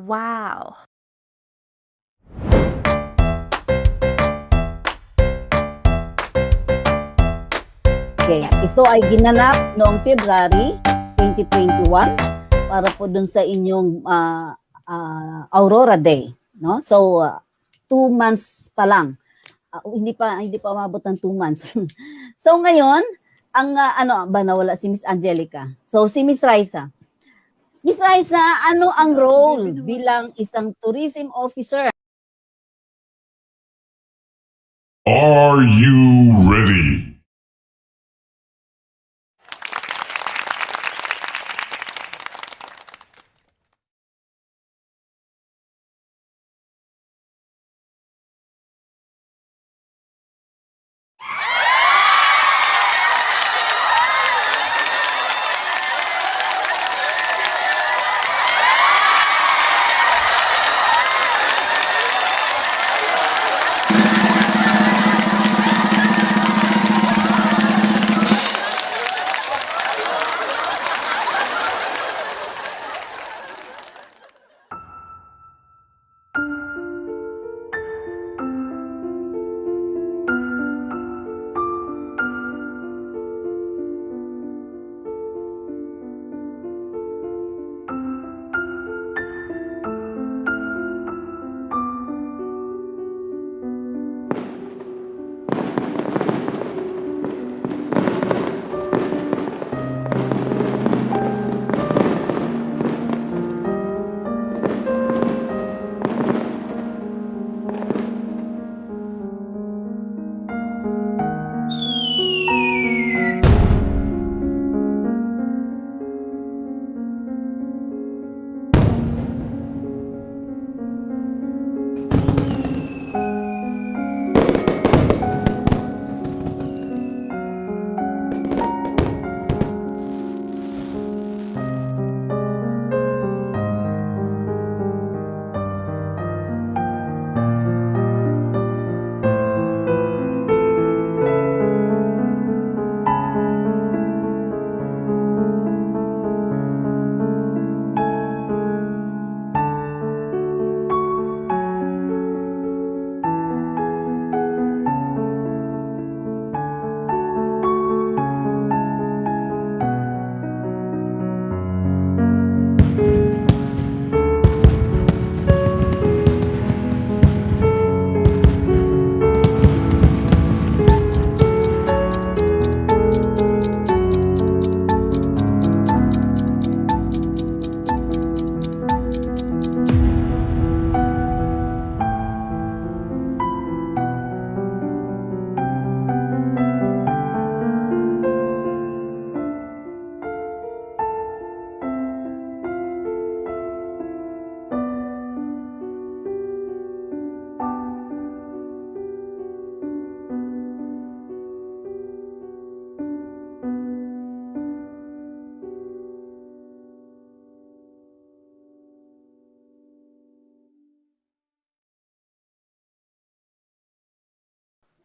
Wow! Okay, ito ay ginanap noong February 2021 para po dun sa inyong Aurora Day, no? So 2 months pa lang. Hindi pa umabot ng 2 months. So ngayon, ang ano ba nawala si Miss Angelica. So si Miss Raisa. Miss Raisa, ano ang role bilang isang tourism officer? Are you ready?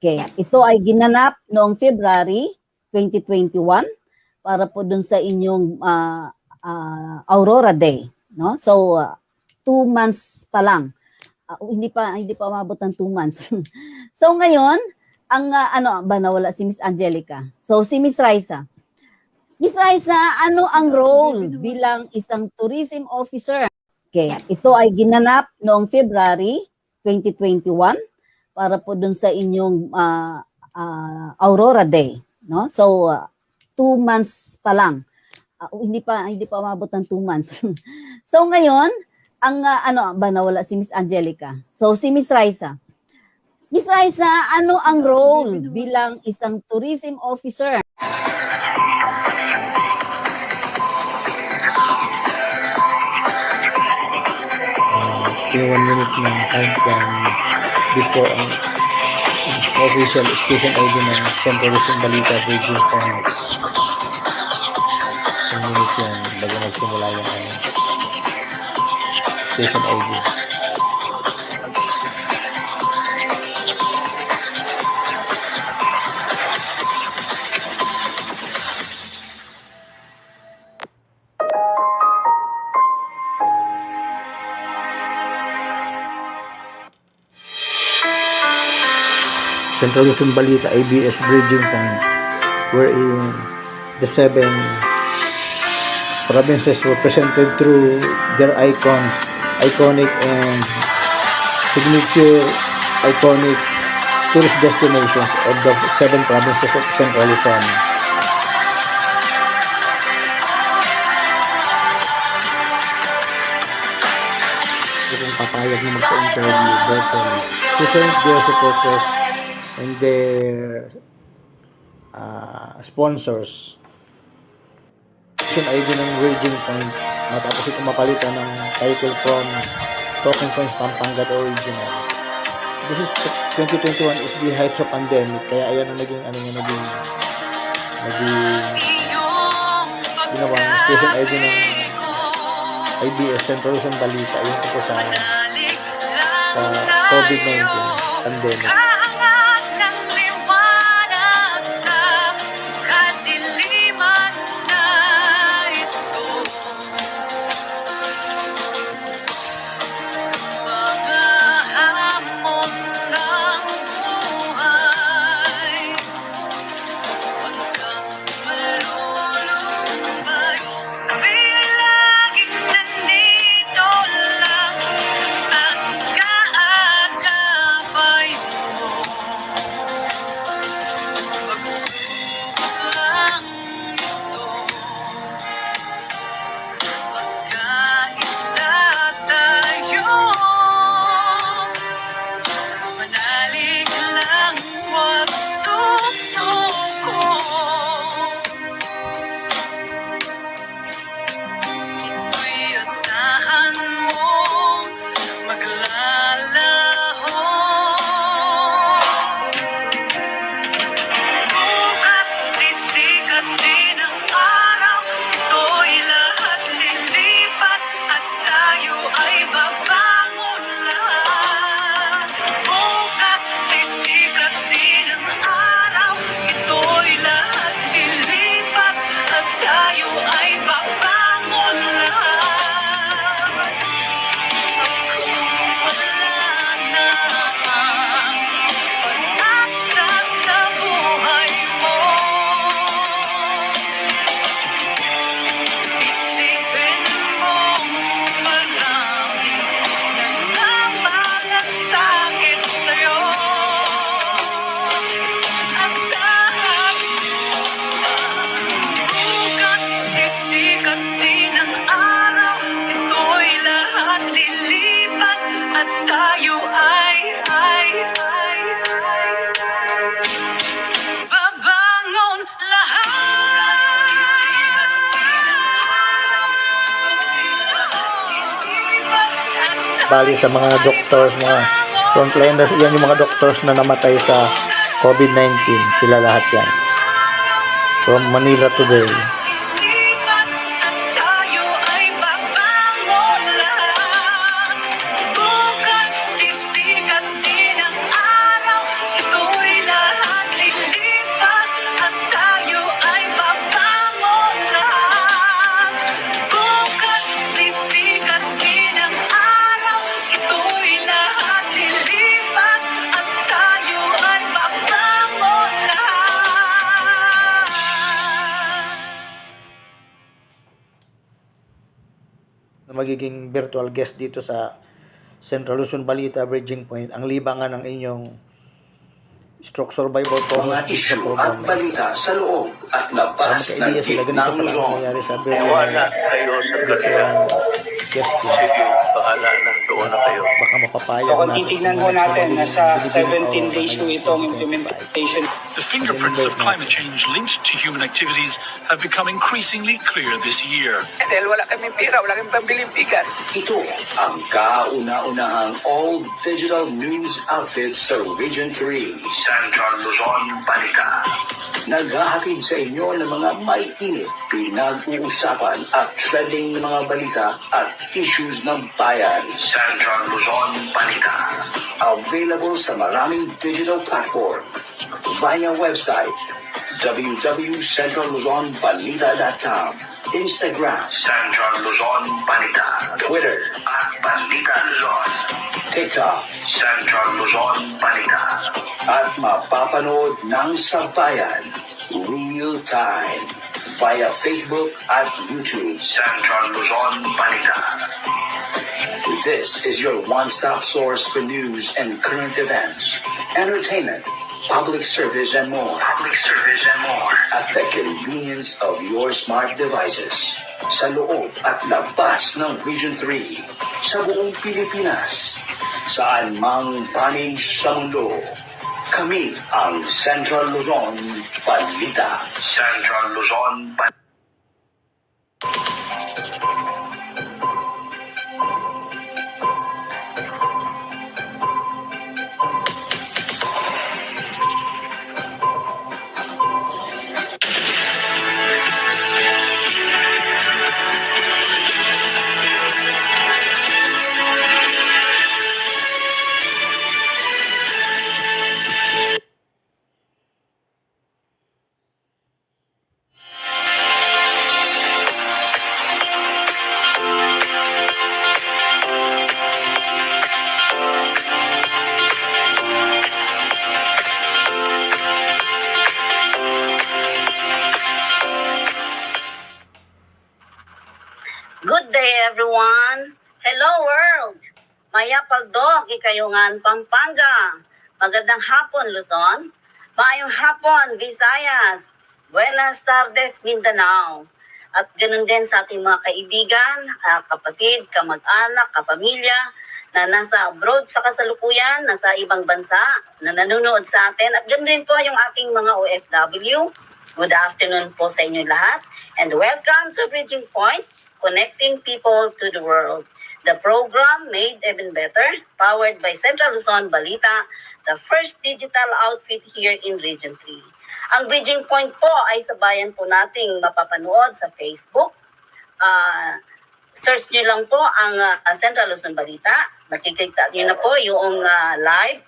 Okay, ito ay ginanap noong February 2021 para po dun sa inyong Aurora Day, no? So 2 months pa lang. Hindi pa umabot ng 2 months. So ngayon, ang ano ba nawala si Miss Angelica. So si Miss Raisa. Miss Raisa, ano ang role bilang isang tourism officer? Okay, ito ay ginanap noong February 2021 para po dun sa inyong Aurora Day, no? So 2 months pa lang. Hindi pa umabot ng 2 months. So ngayon, ang ano ba nawala si Miss Angelica. So si Miss Raisa. Miss Raisa, ano ang role bilang isang tourism officer? Yung 1 minute ng countdown before ang official station ID ng Central Luzon Balita Bridging Point. 1 minute yan bago magsimula yung station ID. Central Luzon Balita ABS Bridging Point, wherein the 7 provinces were presented through their iconic and signature iconic tourist destinations of the 7 provinces of Central Luzon. Kung papayag na magpa-interview virtually to thank their supporters and their sponsors. ID ng Raging Point matapos ito mapalitan ng title from Talking Points Pampanga to Original. This is 2021 is the height of pandemic, kaya ayan ang naging ginawang station ID ng IBS Central Luzon Balita yung po sa COVID-19 pandemic. Bali sa mga doctors, mga frontliners, yan yung mga doctors na namatay sa COVID-19. Sila lahat yan. From Manila today. Magiging virtual guest dito sa Central Luzon Balita Bridging Point ang libangan ng inyong stroke survivor mga isyu at balita sa loob at labas ng gitnang Luzon. Wala kayo sa virtual sige, bahala na, doon na kayo. Baka mapapayag So kung titignan po natin, nasa 17 days po itong implementation. The fingerprints of climate change linked to human activities have become increasingly clear this year. Dahil wala kami pera, wala kami pambiling bigas. Ito ang kauna-unahang all-digital news outfit sa Region 3. Central Luzon Balita. Naghahatid sa inyo ng mga may init, pinag-uusapan at trending ng mga balita at issues ng bayan. Central Luzon Balita. Available sa maraming digital platform. Via website www.centralluzonbalita.com, Instagram Central Luzon Balita, Twitter at Balita Luzon, TikTok, Central Luzon Balita. At mapapanood ng Sabayan, real time, via Facebook at YouTube, Central Luzon Balita. This is your one-stop source for news and current events, entertainment, public service, and more. At the convenience of your smart devices. Sa loob at labas ng Region 3. Sa buong Pilipinas. Saan mang panig sa mundo. Kami ang Central Luzon Balita. Central Luzon Balita. Good day, everyone. Hello, world. Maya Pagdog, Ikayungan, Pampanga. Magandang hapon, Luzon. Maayong hapon, Visayas. Buenas tardes, Mindanao. At ganun din sa ating mga kaibigan, kapatid, kamag-anak, kapamilya, na nasa abroad sa kasalukuyan, nasa ibang bansa, na nanonood sa atin. At ganun din po yung ating mga OFW. Good afternoon po sa inyo lahat. And welcome to Bridging Point, connecting people to the world. The program made even better, powered by Central Luzon Balita, the first digital outfit here in Region 3. Ang Bridging Point po ay sabayan po nating mapapanood sa Facebook. Search nyo lang po ang Central Luzon Balita. Makikita nyo na po yung live.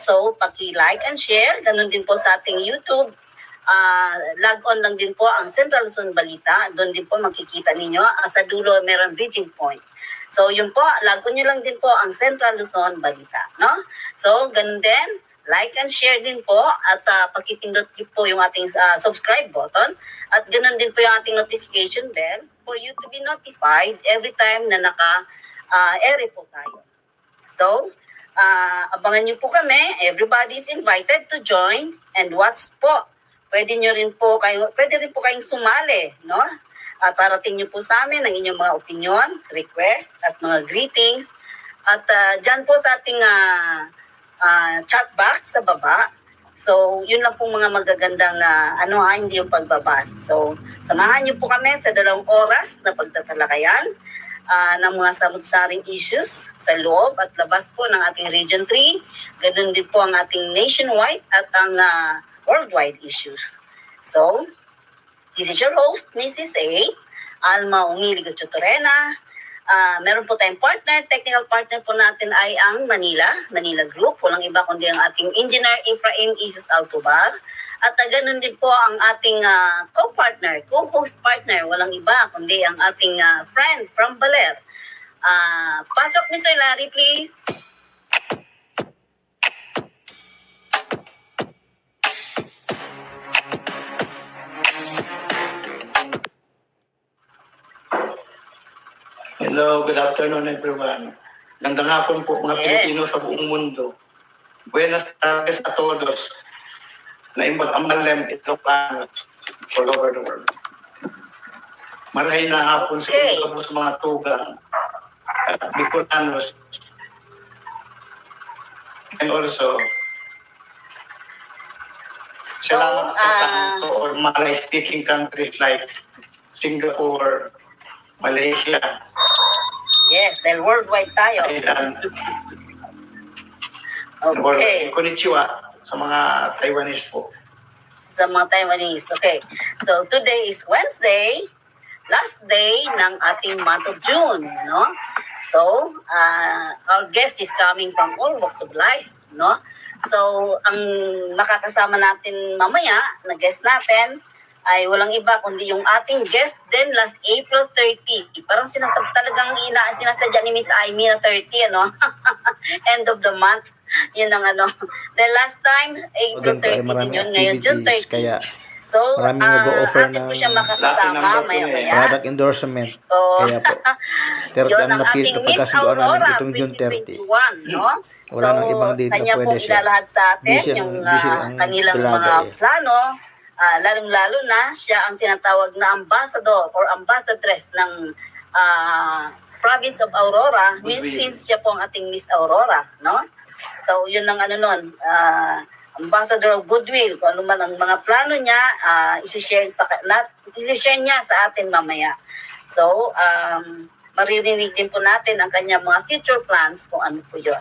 So, paki-like and share. Ganun din po sa ating YouTube. Log on lang din po ang Central Luzon Balita. Doon din po makikita ninyo. Sa dulo meron Bridging Point. So yun po, log on nyo lang din po ang Central Luzon Balita. No? So ganun din, like and share din po at pakipindot po yung ating subscribe button. At ganun din po yung ating notification bell for you to be notified every time na naka-ere po tayo. So, abangan nyo po kami. Everybody is invited to join and watch po. Pwede rin po kayong sumali, no? Parating nyo po sa amin ang inyong mga opinion, request, at mga greetings. At dyan po sa ating chat box sa baba. So, yun lang po mga magagandang hindi yung pagbabas. So, samahan nyo po kami sa 2 oras na pagtatalakayan ng mga samut-saring issues sa loob at labas po ng ating Region 3. Ganun din po ang ating nationwide at ang worldwide issues. So, this is your host, Mrs. A. Alma Umiligo Chutorena. Meron po tayong partner, technical partner po natin ay ang Manila Group. Walang iba kundi ang ating engineer, Efraim Isis Alcobar. At ganun din po ang ating co-partner, co-host partner. Walang iba kundi ang ating friend from Baler. Pasok, Mr. Larry, please. Hello, good afternoon everyone. Gandang hapon po mga Pilipino sa buong mundo. Buenas tardes a todos. Naimbag amalem Ilocanos all over the world. Marahay na hapon sa mga tugang at Bicolanos. And also, salamat po or Malay-speaking countries like Singapore, Malaysia. Yes, dahil worldwide tayo. Okay. Konnichiwa sa mga Taiwanese po. Sa mga Taiwanese. Okay. So, today is Wednesday, last day ng ating month of June, no? So, our guest is coming from all walks of life, no? So, ang makakasama natin mamaya, na guest natin, ay walang iba kundi yung ating guest din last April 30. Parang talagang sinasadya ni Miss Amy na 30, ano? end of the month. Yun ang ano. The last time, April Ganito ay 30 maraming yun. Ngayon, June activities, 30. kaya So, maraming nag-o-offer atin po ng siya lucky makakasama number po maya-maya. product endorsement. So, Kaya po, yun ang ating Miss napagkasunduan namin Aurora itong June 30. 2021, no? Wala nang ibang date na kanya pwede pong siya. ilalahad sa atin Busy yung ang kanilang dalaga mga eh. plano, lalong-lalo na siya ang tinatawag na ambassador or ambassadress ng province of Aurora, since siya po ang ating Miss Aurora, no? So, yun ang ano nun, ambassador of goodwill, kung ano man ang mga plano niya, isi-share niya sa atin mamaya. So, maririnig din po natin ang kanyang mga future plans kung ano po yun.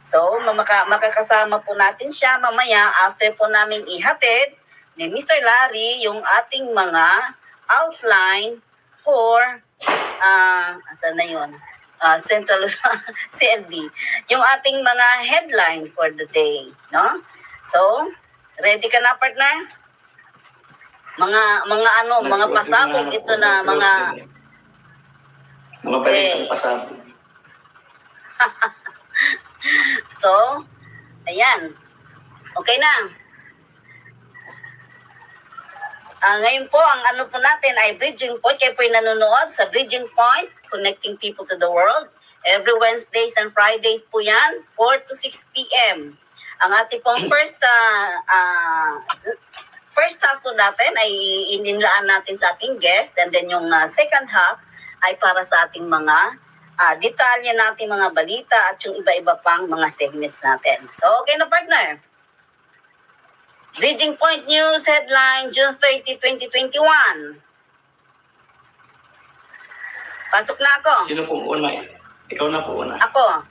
So, makakasama po natin siya mamaya after po namin ihatid ni Mr. Larry yung ating mga outline for asan na yun? Central Luzon, CLB. Yung ating mga headline for the day, no? So, ready ka na, partner? Mga pasabog ito na mga balitang pasabog. So, ayan. Okay na. Ngayon po, ang ano po natin ay Bridging Point. Kayo po yung nanonood sa Bridging Point, Connecting People to the World. Every Wednesdays and Fridays po yan, 4 to 6 p.m. Ang ating pong first half po natin ay ininlaan natin sa ating guest, and then yung second half ay para sa ating mga detalye natin mga balita at yung iba-iba pang mga segments natin. So, okay na, partner? Bridging Point News headline, June 30, 2021. Pasok na ako. Sino pong una? Ikaw na po una. Ako.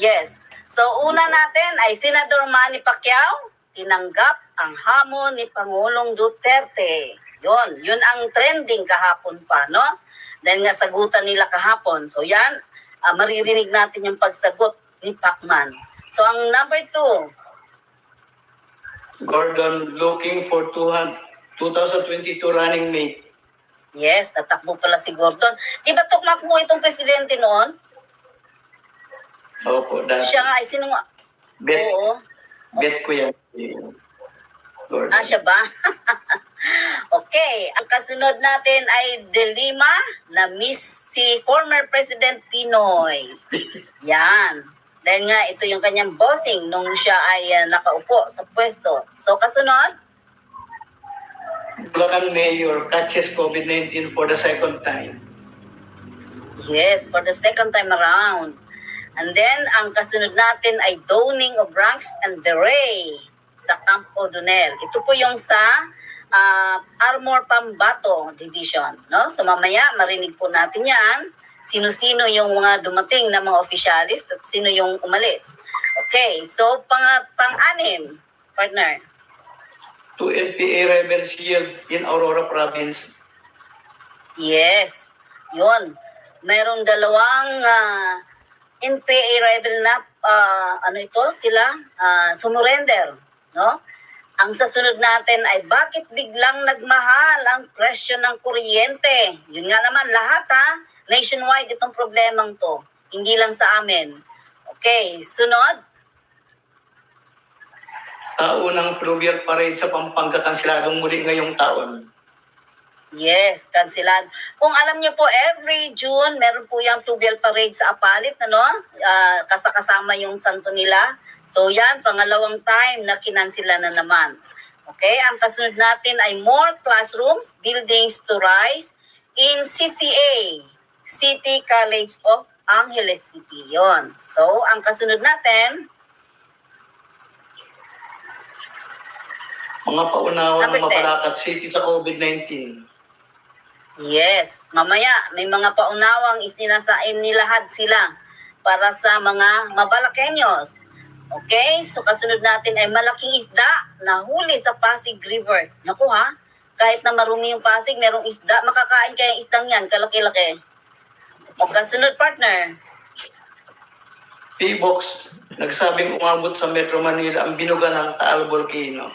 Yes. So, una natin ay Senador Manny Pacquiao, tinanggap ang hamon ni Pangulong Duterte. Yun ang trending kahapon pa, no? Dahil nga sagutan nila kahapon. So, yan, maririnig natin yung pagsagot ni Pacman. So, ang number 2, Gordon looking for 2022 running mate. yes, tatakbo pala si Gordon. Di ba tukmakbo itong presidente noon? Opo, dati. Siya nga, ay sino nga? Bet, Oo. bet ko yan. Gordon. Siya ba? Okay, ang kasunod natin ay Delima na Miss si former President Pinoy. Yan. Dahil nga ito yung kanyang bossing nung siya ay nakaupo sa pwesto. So kasunod? Bulacan Mayor catches COVID-19 for the second time. Yes, for the second time around. And then, ang kasunod natin ay donning of ranks and beret sa Camp O'Donnell. Ito po yung sa Armor Pambato Division. No? So mamaya, marinig po natin yan. Sino-sino yung mga dumating na mga opisyalis at sino yung umalis. Okay, so pang-anim, partner. 2 NPA rebels killed in Aurora Province. Yes, yun. Merong dalawang NPA rebel na sumurrender, no? Ang sasunod natin ay bakit biglang nagmahal ang presyo ng kuryente? Yun nga naman lahat nationwide itong problemang to. Hindi lang sa amin. Okay, sunod. Unang fluvial parade sa Pampanga kanseladong muli ngayong taon. Yes, kansilan. Kung alam niyo po, every June, meron po yung fluvial parade sa Apalit, kasama yung santo nila. So yan, pangalawang time na kinansila na naman. Okay, ang kasunod natin ay more classrooms, buildings to rise in CCA, City College of Angeles City. Yon. So, ang kasunod natin, Mga paunawa Number ng Mabalacat City sa COVID-19. yes, mamaya may mga paunawang nilahad sila para sa mga Mabalaqueños. Okay, so kasunod natin ay malaking isda na huli sa Pasig River. Naku kahit na marumi yung Pasig, merong isda. Makakain kaya isdang yan, kalaki-laki. O kasunod, partner. P-Box, nagsabing umabot sa Metro Manila ang binuga ng Taal Volcano.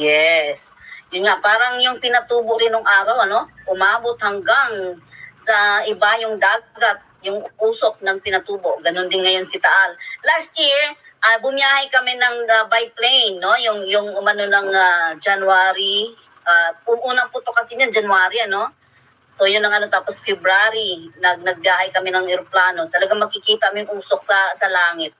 Yes. Yun nga, parang yung pinatubo rin ng araw, umabot hanggang sa iba yung dagat, yung usok ng Pinatubo. Ganon din ngayon si Taal. Last year, bumiyahe kami ng by plane, no? Yung umano ng January, unang puto kasi niyan January, ano? So yun ang ano, tapos February, nagbiyahe kami ng eroplano. Talagang makikita mo yung usok sa langit.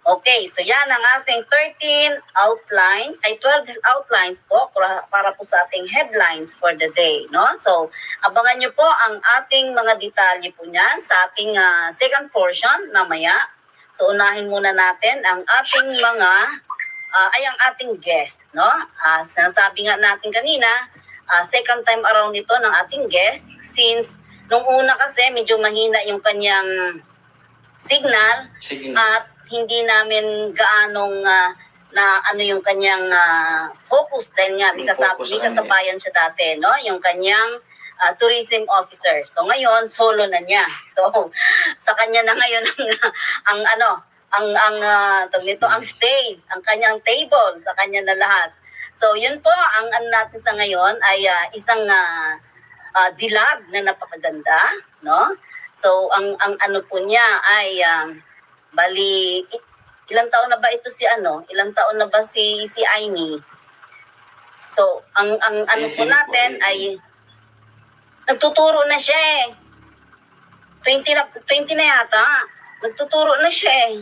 Okay, so yan ang ating 13 outlines, 12 outlines po para po sa ating headlines for the day, no? So, abangan nyo po ang ating mga detalye po niyan sa ating second portion mamaya. So, unahin muna natin ang ating ang ating guest, no? Sinasabi nga natin kanina, second time around ito ng ating guest since nung una kasi medyo mahina yung kanyang signal. At hindi namin gaanong na ano yung kanyang focus dahil nga may kasabayan siya dati, no? Yung kanyang tourism officer. So ngayon solo na niya. So sa kanya na ngayon ang stage, ang kanyang table, sa kanya na lahat. So yun po ang ano natin sa ngayon ay isang dilag na napakaganda, no? So ang ano po niya ay bali, ilang taon na ba ito si Ilang taon na ba si Aimee? So, ang ano po natin ay nagtuturo na siya 20 na yata. Nagtuturo na siya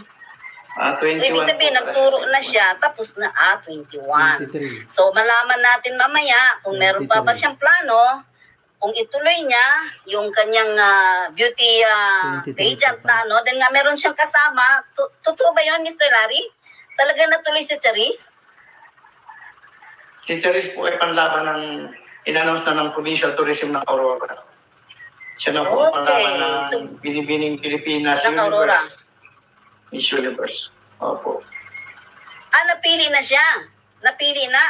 21 Ibig sabihin, nagturo na siya, tapos na 21. 23. So, malaman natin mamaya kung meron pa ba siyang plano, kung ituloy niya yung kanyang beauty 23 pageant na dahil nga meron siyang kasama. Totoo ba yun, Mr. Larry? Talaga natuloy si Charis? Si Charis po ay panlaban ng in-announce na ng Provincial Tourism ng Aurora. Siya na po ang panlaban ng Binibining Pilipinas ng Aurora. Miss Universe. Opo. Napili na siya. Napili na.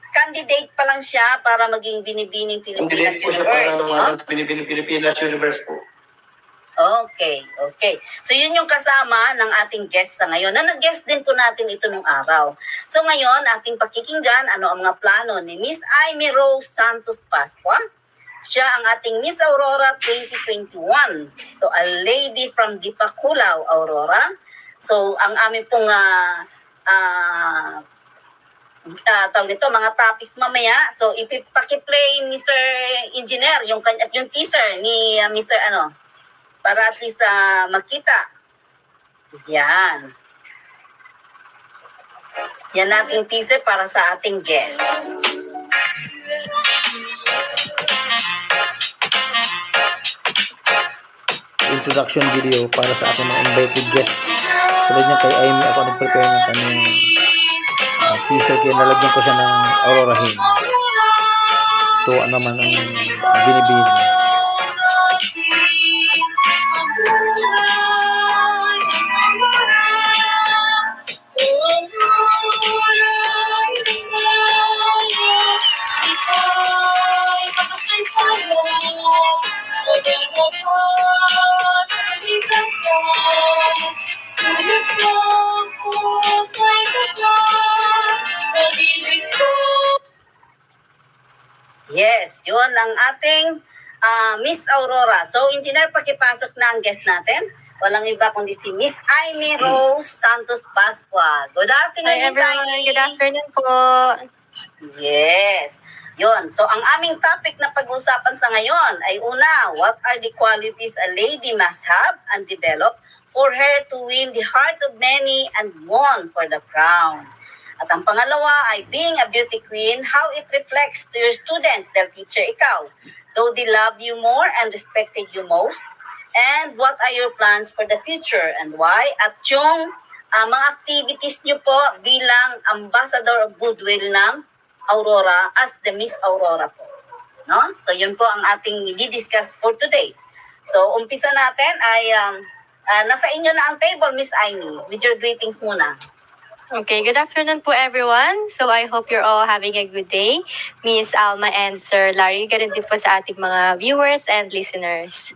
Candidate pa lang siya para maging Binibining Pilipinas Candidate po siya para Universe. lumaban sa Binibining Pilipinas Universe po. Okay. So yun yung kasama ng ating guest sa ngayon. Nag-guest din po natin ito nung araw. So ngayon, ating pakikinggan ano ang mga plano ni Miss Aimee Rose Santos Pascua. Siya ang ating Miss Aurora 2021. So a lady from Dipakulaw, Aurora. So ang aming pong tawag nito, mga topics mamaya. So ipaki-play Mr. Engineer yung teaser ni Mr. para at least makita. Yan. Yan nating teaser para sa ating guest. Introduction video para sa ating mga invited guests. Tulad niya kay Aimee, ako nag-prepare ng kanyang teaser, kaya nalagyan ko siya ng Aurora Hymn. Tuwa naman ang binibini. Yes, yun ang ating Miss Aurora. So, engineer, pakipasok na ang guest natin. Walang iba kundi si Miss Aimee Rose Santos Pascua. Good afternoon, Hi Miss everyone, Aimee. good afternoon po. Yes. Yun. So, ang aming topic na pag-usapan sa ngayon ay una, what are the qualities a lady must have and develop for her to win the heart of many and won for the crown? At ang pangalawa ay being a beauty queen, how it reflects to your students, their teacher, ikaw. Though they love you more and respected you most. And what are your plans for the future and why? At yung mga activities nyo po bilang ambassador of goodwill ng Aurora as the Miss Aurora po. No? So yun po ang ating i-discuss for today. So umpisa natin ay nasa inyo na ang table, Miss Aimee, with your greetings muna. Okay, good afternoon po everyone. So I hope you're all having a good day. Miss Alma and Sir Larry, ganun din po sa ating mga viewers and listeners.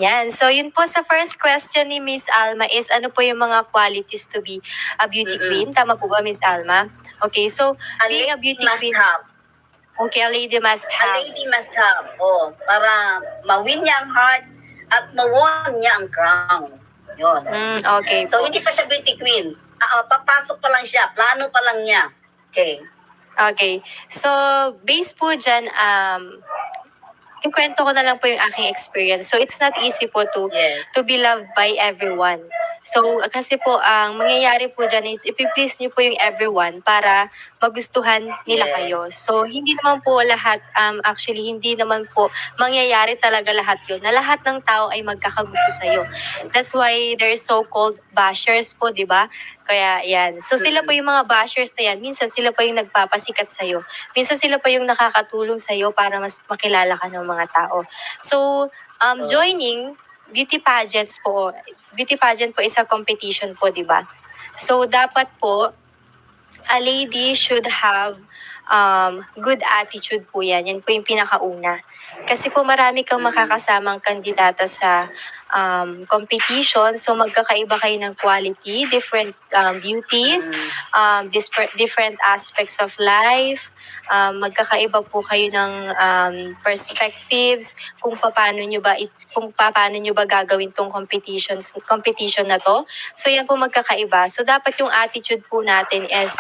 Yan, so yun po sa first question ni Miss Alma is ano po yung mga qualities to be a beauty queen? Tama po ba, Miss Alma? Okay, so being a beauty must queen, have. Okay, a lady must A have. lady must have. Oh, para ma-win niya ang heart at ma-won niya ang crown. Yun. Okay So, po. hindi pa siya beauty queen. Papasok pa lang siya. Plano pa lang niya. Okay. Okay. So, based po dyan, ikwento ko na lang po yung aking experience. So, it's not easy po Yes. to be loved by everyone. So, kasi po, ang mangyayari po dyan is, ipiplease nyo po yung everyone para magustuhan nila Yes. kayo. So, hindi naman po lahat, actually, hindi naman po mangyayari talaga lahat yun, na lahat ng tao ay magkakagusto sa'yo. That's why there's so-called bashers po, di ba? Kaya yan. So, sila po yung mga bashers na yan. Minsan, sila pa yung nagpapasikat sa'yo. Minsan, sila pa yung nakakatulong sa'yo para mas makilala ka ng mga tao. So, joining beauty pageants po, beauty pageant po is a competition po, di ba? So, dapat po, a lady should have good attitude po yan. Yan po yung pinakauna. Kasi po marami kang makakasamang kandidata sa competition. So magkakaiba kayo ng quality, different beauties, different aspects of life. Magkakaiba po kayo ng perspectives kung paano nyo ba gagawin tong competition na to. So yan po magkakaiba. So dapat yung attitude po natin is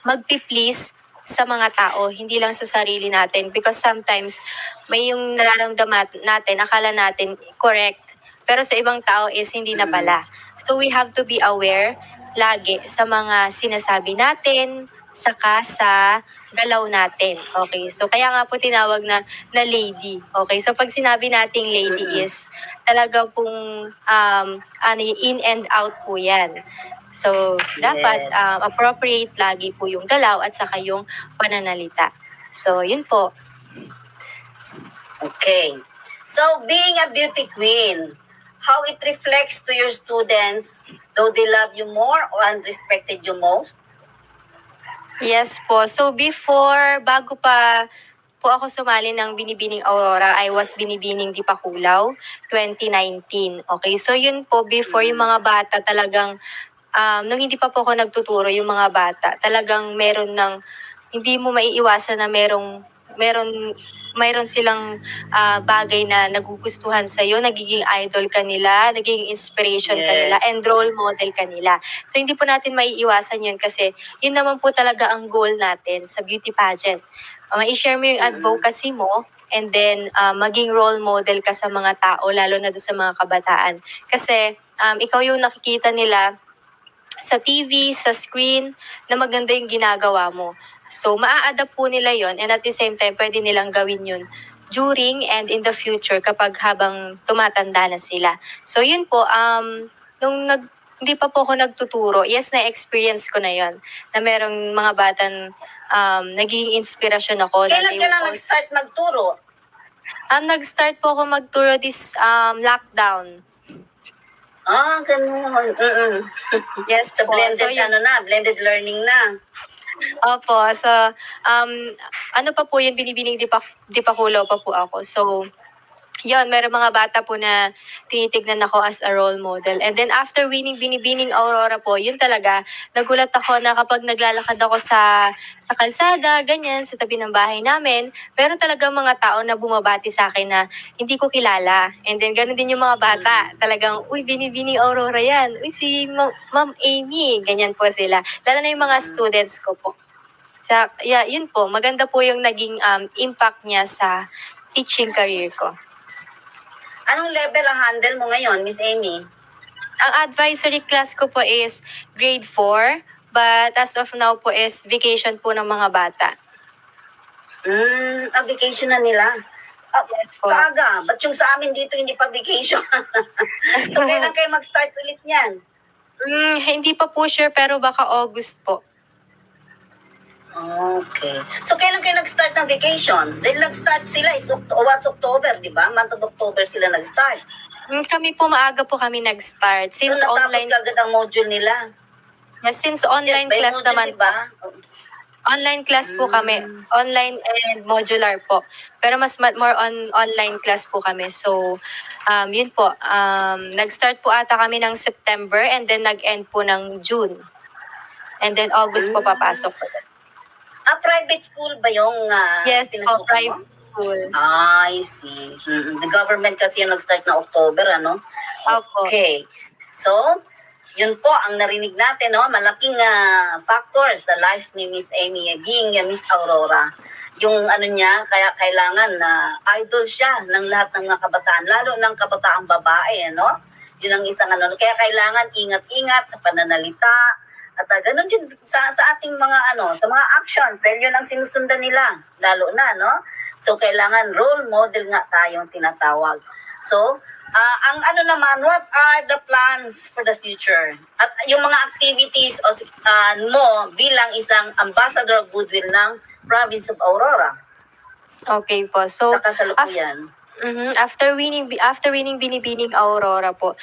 magpi-please sa mga tao, hindi lang sa sarili natin. Because sometimes, may yung nararamdaman natin, akala natin correct. Pero sa ibang tao is hindi na pala. So we have to be aware lagi sa mga sinasabi natin, saka sa galaw natin. Okay, so kaya nga po tinawag na lady. Okay, so pag sinabi nating lady is talaga pong in and out po yan. So, dapat appropriate lagi po yung galaw at saka yung pananalita. So, yun po. Okay. So, being a beauty queen, how it reflects to your students, though they love you more or unrespected you most? Yes po. So, bago pa po ako sumali ng Binibining Aurora, I was Binibining Dipakulaw, 2019. Okay, so yun po, before yung mga bata talagang nung hindi pa po ako nagtuturo, yung mga bata, talagang hindi mo maiiwasan na mayroon silang bagay na nagugustuhan sa'yo, nagiging idol ka nila, nagiging inspiration ka nila, and role model ka nila. So, hindi po natin maiiwasan yun kasi yun naman po talaga ang goal natin sa beauty pageant. Ma-share mo yung advocacy mo, and then maging role model ka sa mga tao, lalo na doon sa mga kabataan. Kasi ikaw yung nakikita nila sa TV, sa screen, na maganda yung ginagawa mo. So, maa-adapt po nila yon, and at the same time, pwede nilang gawin yun during and in the future kapag habang tumatanda na sila. So, yun po, hindi pa po ako nagtuturo, yes, na-experience ko na yon, na merong mga batang naging inspirasyon ako. Kailan ka lang nag-start magturo? Nag-start po ako magturo this lockdown. Ganun. Yes So, po. blended, So, yun, blended learning na. Opo. So, ano pa po yun, Binibining Dipakulaw pa po ako. So, yun, meron mga bata po na tinitignan ako as a role model. And then after winning Binibining Aurora po, yun talaga, nagulat ako na kapag naglalakad ako sa kalsada, ganyan, sa tabi ng bahay namin, meron talaga mga tao na bumabati sa akin na hindi ko kilala. And then ganun din yung mga bata, talagang, uy, Binibining Aurora yan. Uy, si Ma'am Amy. Ganyan po sila. Lalo na yung mga students ko po. Yun po, maganda po yung naging impact niya sa teaching career ko. Anong level ang handle mo ngayon, Miss Amy? Ang advisory class ko po is grade 4, but as of now po is vacation po ng mga bata. Vacation na nila. Yes po. Kaaga, ba't yung sa amin dito hindi pa vacation? So, kailan kayo mag-start ulit niyan? Hindi pa po sure, pero baka August po. Okay. So, kailan kayo nag-start ng vacation? Dahil nag-start sila, was October, di ba? Month of October sila nag-start. Kami po, maaga po kami nag-start. Since So, online, natapos kagad ang module nila. yes, since online by class module, naman di ba? Online class po kami. Online and modular po. Pero mas more on online class po kami. So, yun po. Nag-start po ata kami ng September and then nag-end po ng June. And then August po papasok po. Private school ba yung Yes po, tinusukan mo? private school. I see. The government kasi yung nag-start na October, ano? Opo. Okay. So, yun po ang narinig natin, no? Malaking factor sa life ni Miss Amy Aging, Miss Aurora. Yung ano niya, kaya kailangan na idol siya ng lahat ng mga kabataan, lalo ng kabataang babae, ano? Yun ang isang ano. Kaya kailangan ingat-ingat sa pananalita, at ganun din sa ating mga sa mga actions, dahil yun ang sinusundan nila, lalo na, no? So, kailangan role model nga tayong tinatawag. So, ang naman, what are the plans for the future? At yung mga activities mo bilang isang ambassador of goodwill ng province of Aurora Okay po. So, sa kasalukuyan. after winning Binibining Aurora po,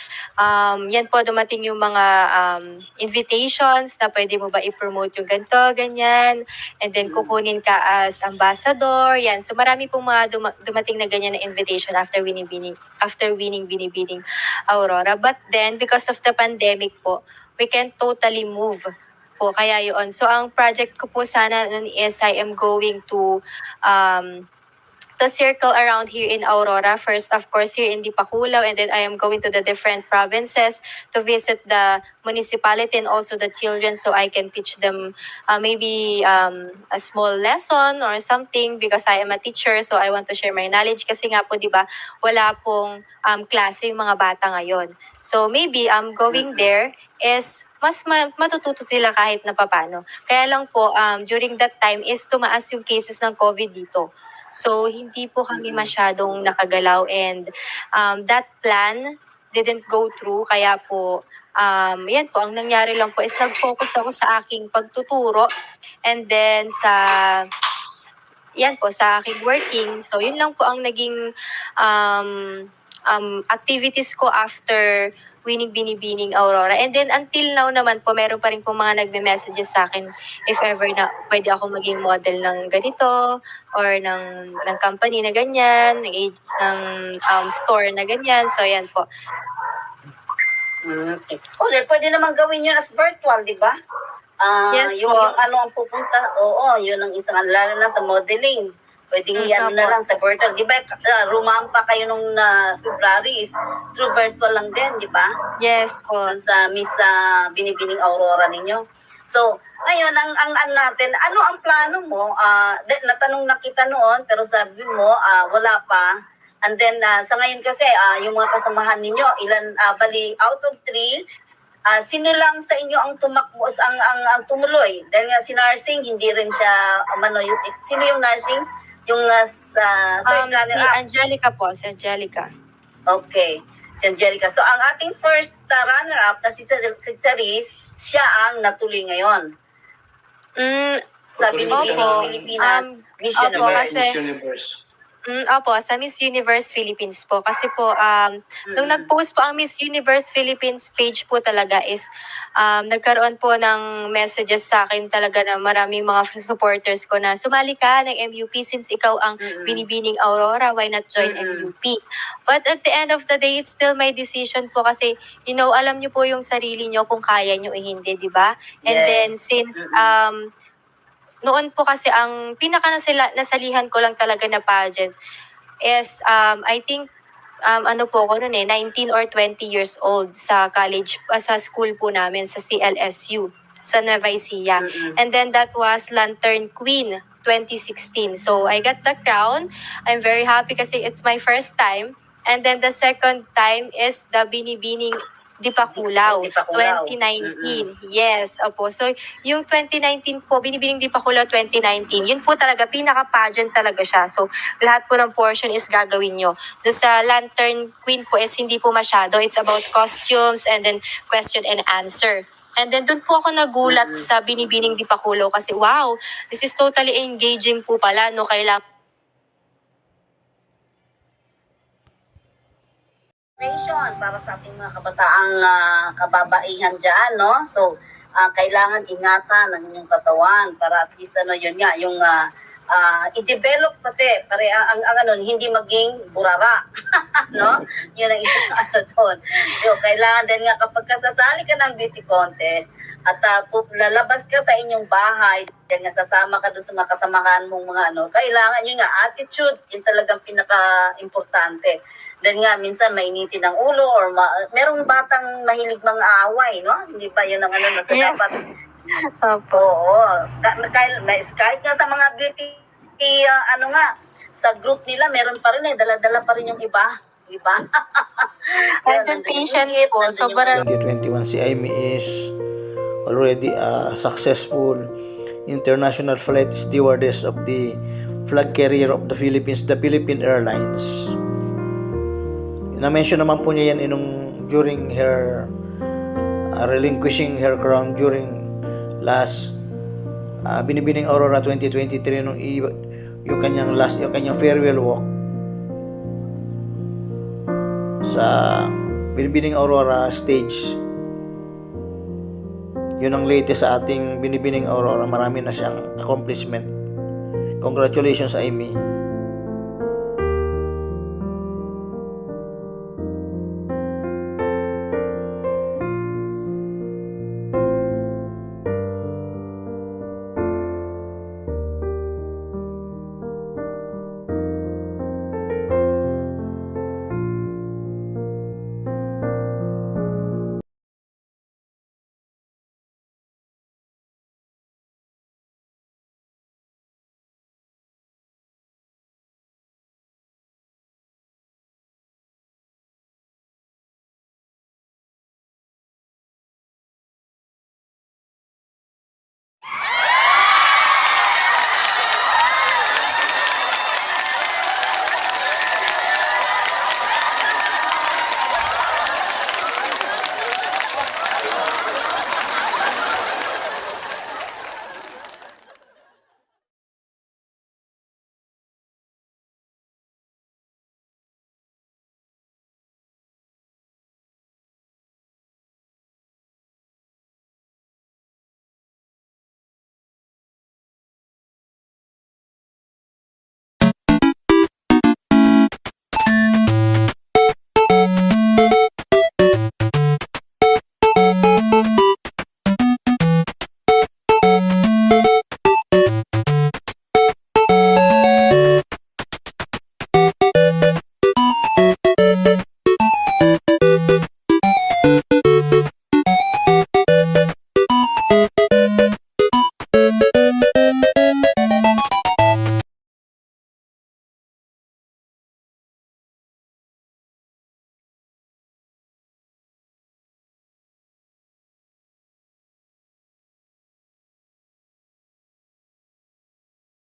yan po dumating yung mga invitations na pwede mo ba i-promote yung ganito, ganyan, and then kukunin ka as ambassador, yan. So marami pong mga dumating na ganyan na invitation after winning Binibining Aurora. But then, because of the pandemic po, we can't totally move po, kaya yun. So ang project ko po sana nun is I am going to circle around here in Aurora. First, of course, here in Dipakulaw, and then I am going to the different provinces to visit the municipality and also the children so I can teach them maybe a small lesson or something because I am a teacher, so I want to share my knowledge kasi nga po, di ba, wala pong klase yung mga bata ngayon. So maybe going there is mas matututo sila kahit na papano. Kaya lang po, during that time is tumaas yung cases ng COVID dito. So, hindi po kami masyadong nakagalaw and that plan didn't go through. Kaya po, yan po, ang nangyari lang po is nag-focus ako sa aking pagtuturo and then sa aking working. So, yun lang po ang naging activities ko after winning Binibining Aurora. And then until now naman po, meron pa rin po mga nagme-messages sa akin if ever na pwede ako maging model ng ganito or ng company na ganyan, ng store na ganyan. So yan po. Okay. Pwede naman gawin yun as virtual, di ba? Yes yung po. ang pupunta, yun ang isang, lalo na sa modeling. Pwedeng yan na lang sa virtual. Di ba, rumampa kayo nung February is through virtual lang din, di ba? Yes po. Doon sa Miss Binibining Aurora ninyo. So, ngayon, ang natin, ano ang plano mo? Natanong na kita noon, pero sabi mo, wala pa. And then, sa ngayon kasi, yung mga kasamahan ninyo, bali, out of 3, sino lang sa inyo ang tumakbo, ang tumuloy? Dahil nga si nursing, hindi rin siya, sino yung nursing? Yung sa third runner-up? Angelica po, si Angelica. Okay, si Angelica. So, ang ating first runner-up na si Charis, siya ang natuloy ngayon. Sa Binibining Pilipinas Miss Universe. Kasi, Universe. Opo, sa Miss Universe Philippines po. Kasi po, nung nag-post po ang Miss Universe Philippines page po talaga is, nagkaroon po ng messages sa akin talaga na maraming mga supporters ko na sumali ka ng MUP since ikaw ang Binibining Aurora, why not join MUP? But at the end of the day, it's still my decision po kasi, alam niyo po yung sarili niyo kung kaya niyo hindi, di ba? And then, since, noon po kasi ang nasalihan ko lang talaga na pageant is I think po ako noon 19 or 20 years old sa college, sa school po namin sa CLSU sa Nueva Ecija. And then that was Lantern Queen 2016. So I got the crown. I'm very happy kasi it's my first time. And then the second time is the Binibining Dipakulaw, 2019. Yes, opo. So, yung 2019 po, Binibining Dipakulaw 2019, yun po talaga, pinaka-pageant talaga siya. So, lahat po ng portion is gagawin nyo. Doon sa Lantern Queen po is hindi po masyado. It's about costumes and then question and answer. And then doon po ako nagulat sa Binibining Dipakulaw kasi wow, this is totally engaging po pala, no? Kailangan para sa ating mga kabataang kababaihan dyan, no? So, kailangan ingatan ang inyong katawan para at least yun nga, yung i-develop pati pare ang ano hindi maging burara. No? Yun ang isang ano doon. Kailangan din nga kapag kasasali ka ng beauty contest at lalabas ka sa inyong bahay, dahil nga sasama ka doon sa mga kasamahan mong mga ano, kailangan yun nga, attitude, yun talagang pinaka-importante. Dahil nga, minsan mainitin ang ulo or merong batang mahilig mga away, no? Hindi ba yun ang ano, so Yes. dapat, Opo. oo, kahit nga sa mga beauty, ano nga, sa group nila, meron pa rin dala-dala pa rin yung iba. Diba? Nandun patience po. Sobrang 2021 si Amy is already a successful international flight stewardess of the flag carrier of the Philippines, the Philippine Airlines. Na-mention naman po niya yan during her relinquishing her crown during last Binibining Aurora 2023 yung kanyang farewell walk sa Binibining Aurora stage. Yun ang latest sa ating Binibining Aurora. Marami na siyang accomplishment. Congratulations, Amy.